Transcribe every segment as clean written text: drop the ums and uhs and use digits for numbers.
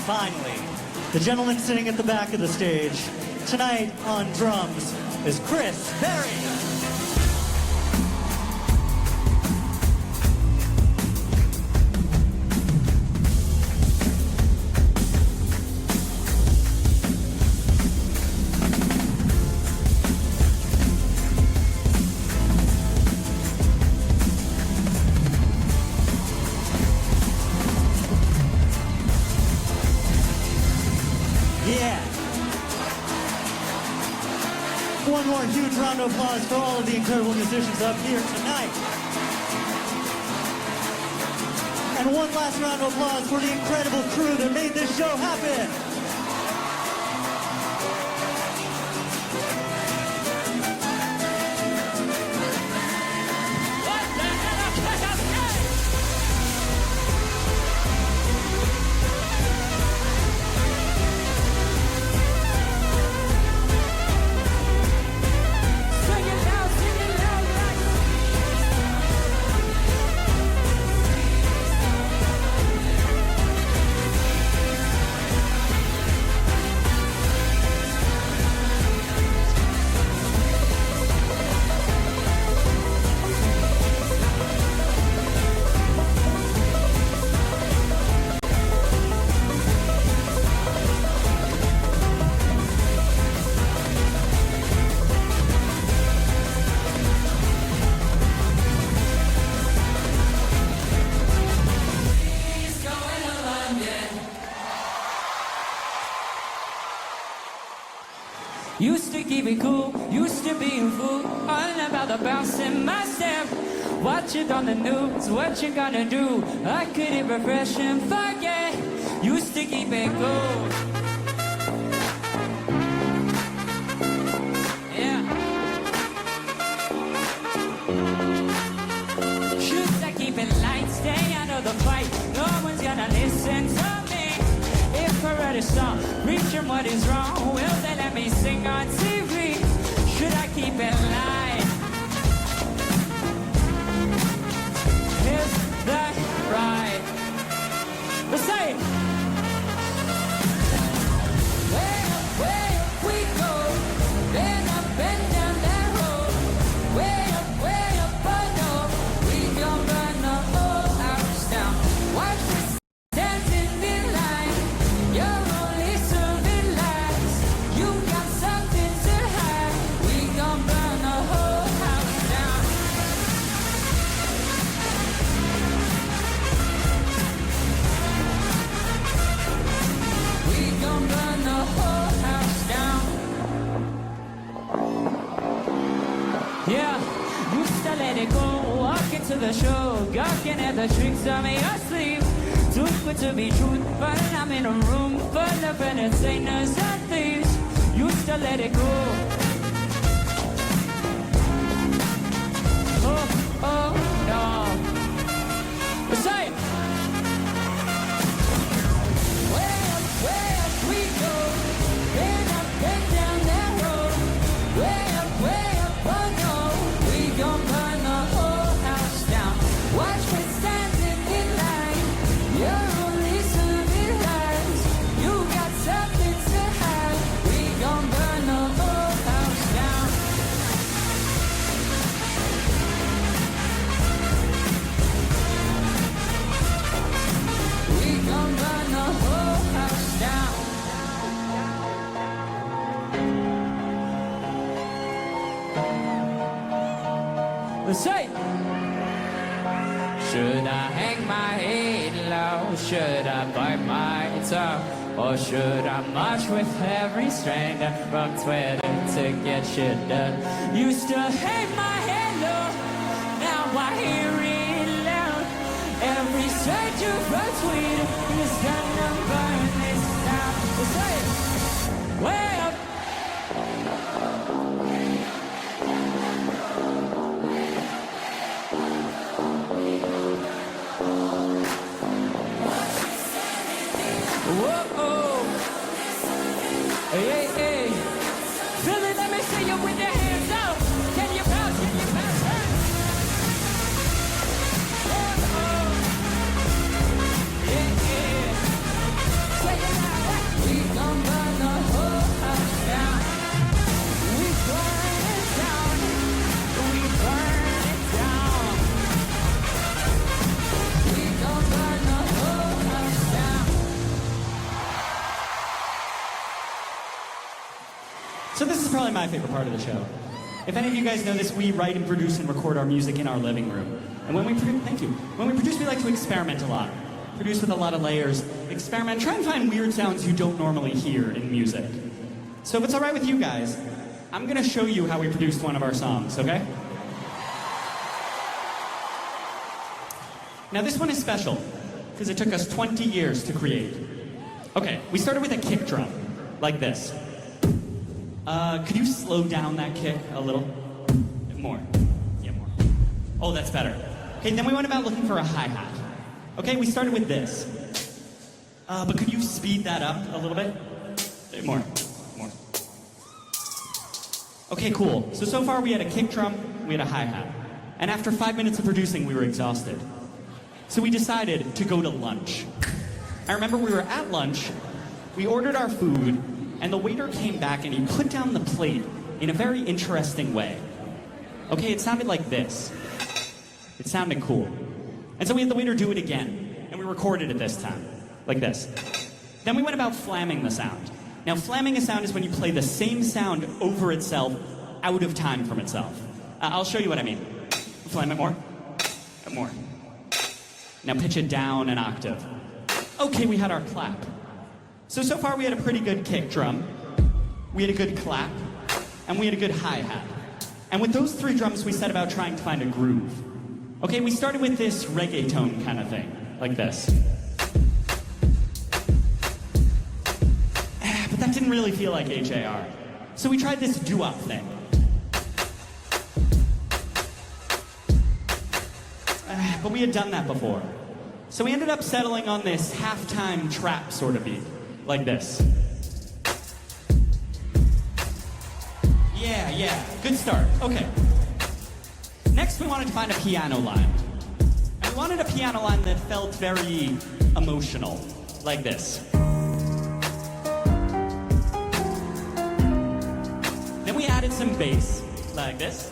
finally, the gentleman sitting at the back of the stage. Tonight on drums is Chris Berry. One more huge round of applause for all of the incredible musicians up here tonight. And one last round of applause for the incredible crew that made this show happen. Used to keep it cool, used to be a fool, all about the bounce in my step. Watch it on the news, what you gonna do? I couldn't refresh and forget. Used to keep it cool. Yeah. Should I keep it light, stay out of the fight? No one's gonna listen to me. If I write a song, preaching what is wrong, will they let me sing on TV? Should I keep it light? Is that right? Let's say it. Way up we go, bend up and down that road. Way up, oh no, we gon' burn the whole house down. Watch me dancing in line. You're only serving lies. You got something to hide. We gon' burn the whole house down. We gon' burn the whole house down. Yeah, used to let it go. Walk into the show, gawking at the tricks on your sleeve. Too good to be truth, but I'm in a room full of entertainers and thieves. Used to let it go. Oh, no. Say it. Way up we go. Bend up and down that road. Way up, oh no. We gon' burn the whole house down. Watch me standing in line. You're only serving lies. You got something to hide. We gon' burn the whole house down. We gon' burn the whole house down. Let's say it. Should I hang my head low? Should I bite my tongue? Or should I march with every stranger from Twitter to get shit done? Used to hang my head low, now I hear it loud. Every stranger from Twitter is gonna burn this down. Let's say it. Way up. Whoa, hey, hey, Philly, let me see you with your hands up. Can you bounce? Can you bounce? Hey. Oh, yeah, yeah. Say it. So this is probably my favorite part of the show. If any of you guys know this, we write and produce and record our music in our living room. And when we produce, thank you. When we produce, we like to experiment a lot. Produce with a lot of layers. Experiment, try and find weird sounds you don't normally hear in music. So if it's all right with you guys, I'm gonna show you how we produced one of our songs, okay? Now this one is special, because it took us 20 years to create. Okay, we started with a kick drum, like this. Could you slow down that kick a little? More. Yeah, more. Oh, that's better. Okay, then we went about looking for a hi-hat. Okay, we started with this. But could you speed that up a little bit? More. More. Okay, cool. So far we had a kick drum, we had a hi-hat. And after 5 minutes of producing, we were exhausted. So we decided to go to lunch. I remember we were at lunch, we ordered our food, and the waiter came back and he put down the plate in a very interesting way. Okay, it sounded like this. It sounded cool. And so we had the waiter do it again, and we recorded it this time, like this. Then we went about flamming the sound. Now, flamming a sound is when you play the same sound over itself, out of time from itself. I'll show you what I mean. Flam it more. More. Now pitch it down an octave. Okay, we had our clap. So far we had a pretty good kick drum, we had a good clap, and we had a good hi-hat. And with those three drums, we set about trying to find a groove. Okay, we started with this reggaeton kind of thing, like this. But that didn't really feel like H.A.R. So we tried this doo-wop thing. But we had done that before. So we ended up settling on this halftime trap sort of beat. Like this. Yeah, good start. Okay. Next, we wanted to find a piano line. And we wanted a piano line that felt very emotional, like this. Then we added some bass, like this.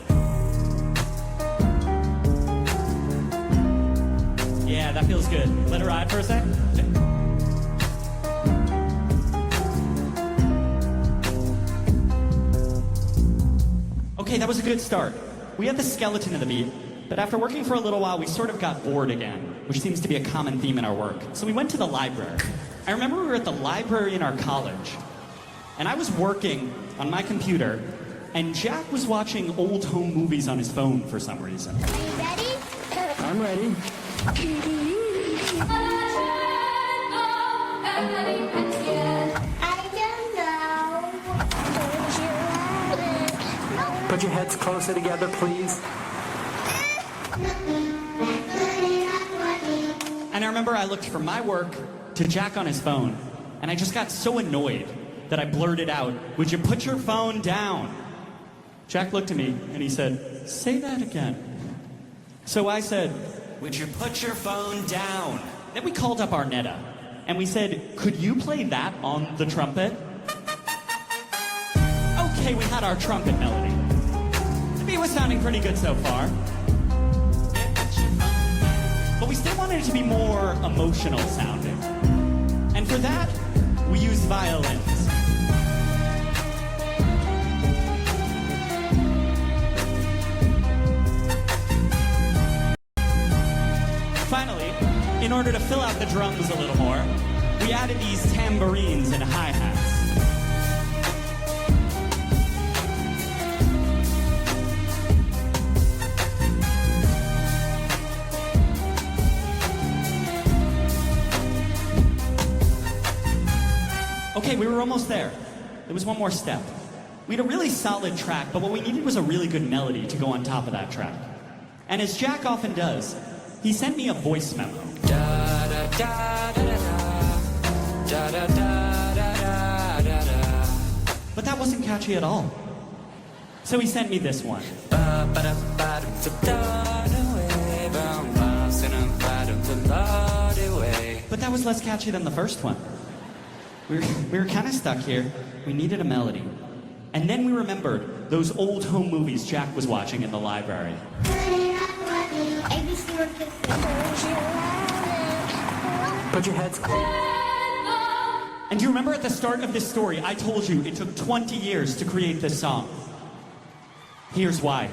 Yeah, that feels good. Let it ride for a sec. Okay. Okay, that was a good start. We had the skeleton of the beat, but after working for a little while, we sort of got bored again, which seems to be a common theme in our work. So we went to the library. I remember we were at the library in our college, and I was working on my computer, and Jack was watching old home movies on his phone for some reason. Are you ready? I'm ready. Put your heads closer together, please. And I remember I looked from my work to Jack on his phone, and I just got so annoyed that I blurted out, "Would you put your phone down?" Jack looked at me and he said, "Say that again." So I said, "Would you put your phone down?" Then we called up Arnetta, and we said, "Could you play that on the trumpet?" Okay, we had our trumpet melody. The beat was sounding pretty good so far. But we still wanted it to be more emotional sounding. And for that, we used violins. Finally, in order to fill out the drums a little more, we added these tambourines and hi-hats. Okay, we were almost there. There was one more step. We had a really solid track, but what we needed was a really good melody to go on top of that track. And as Jack often does, he sent me a voice memo. But that wasn't catchy at all. So he sent me this one. But that was less catchy than the first one. We were kind of stuck here. We needed a melody. And then we remembered those old home movies Jack was watching in the library. Put your heads. And do you remember at the start of this story, I told you it took 20 years to create this song? Here's why.